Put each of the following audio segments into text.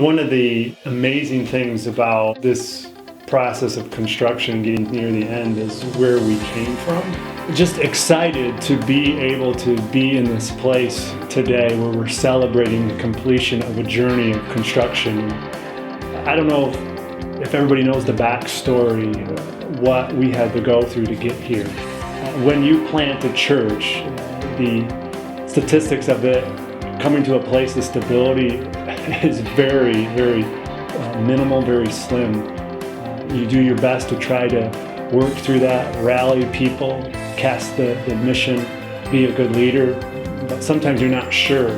One of the amazing things about this process of construction getting near the end is where we came from. Just excited to be able to be in this place today where we're celebrating the completion of a journey of construction. I don't know if everybody knows the backstory, what we had to go through to get here. When you plant a church, the statistics of it coming to a place of stability is very, very minimal, very slim. You do your best to try to work through that, rally people, cast the mission, be a good leader, but sometimes you're not sure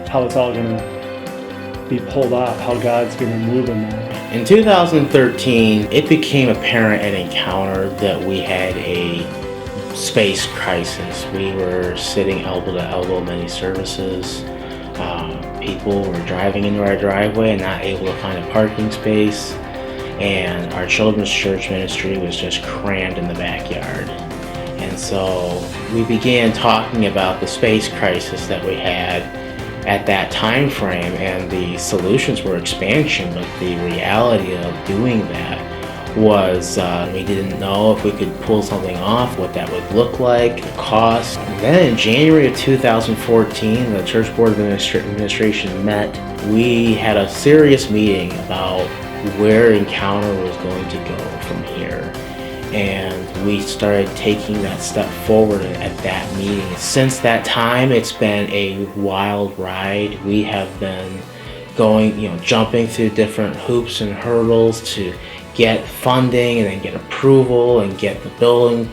how it's all going to be pulled off, how God's going to move in that. In 2013, it became apparent at Encounter that we had a space crisis. We were sitting elbow to elbow in many services. People were driving into our driveway and not able to find a parking space. And our children's church ministry was just crammed in the backyard. And so we began talking about the space crisis that we had at that time frame, and the solutions were expansion, but the reality of doing that was we didn't know if we could pull something off, what that would look like, the cost. And then in January of 2014, the Church Board of Administration met. We had a serious meeting about where Encounter was going to go from here. And we started taking that step forward at that meeting. Since that time, it's been a wild ride. We have been going, jumping through different hoops and hurdles to get funding and then get approval and get the building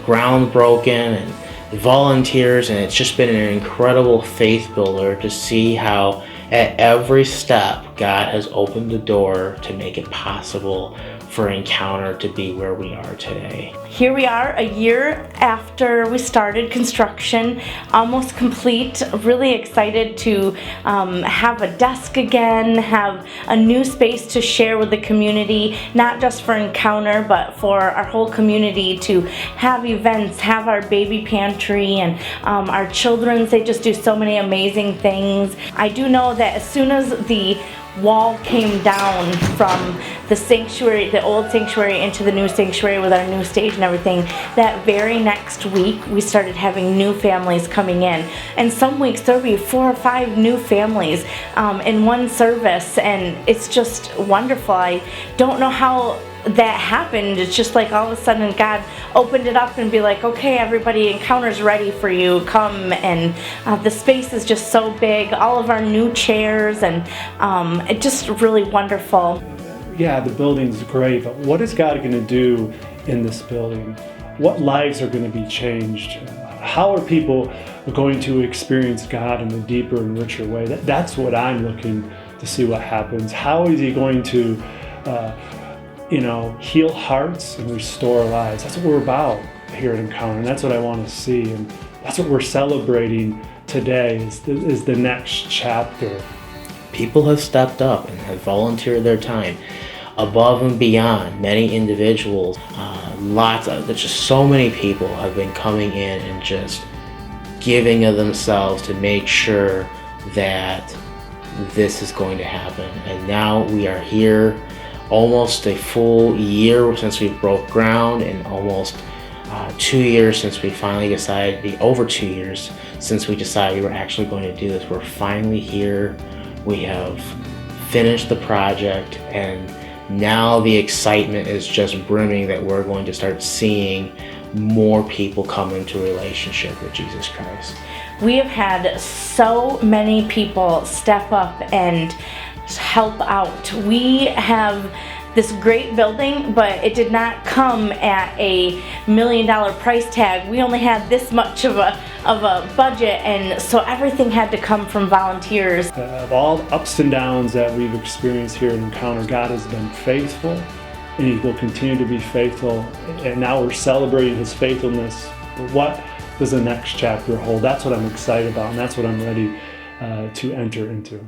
ground broken and volunteers. And it's just been an incredible faith builder to see how at every step God has opened the door to make it possible for Encounter to be where we are today. Here we are a year after we started construction, almost complete. Really excited to have a desk again, have a new space to share with the community, not just for Encounter, but for our whole community to have events, have our baby pantry and our children's. They just do so many amazing things. I do know that as soon as the wall came down from the sanctuary, the old sanctuary, into the new sanctuary with our new stage and everything, that very next week we started having new families coming in. And some weeks there'll be 4 or 5 new families in one service, and it's just wonderful. I don't know how that happened. It's just like all of a sudden God opened it up and be like, okay, everybody, Encounter's ready for you, come. And the space is just so big, all of our new chairs, and it's just really wonderful. Yeah, the building's great, but what is God going to do in this building? What lives are going to be changed? How are people going to experience God in a deeper and richer way? That's what I'm looking to see what happens. How is He going to heal hearts and restore lives? That's what we're about here at Encounter, and that's what I want to see, and that's what we're celebrating today is the next chapter. People have stepped up and have volunteered their time above and beyond. Many individuals, there's just so many people have been coming in and just giving of themselves to make sure that this is going to happen. And now we are here, almost a full year since we broke ground, and almost 2 years since we finally decided, over 2 years since we decided we were actually going to do this. We're finally here. We have finished the project, and now the excitement is just brimming that we're going to start seeing more people come into a relationship with Jesus Christ. We have had so many people step up and help out. We have this great building, but it did not come at a $1 million price tag. We only had this much of a budget, and so everything had to come from volunteers. Of all ups and downs that we've experienced here at Encounter, God has been faithful, and He will continue to be faithful. And now we're celebrating His faithfulness. What does the next chapter hold? That's what I'm excited about, and that's what I'm ready to enter into.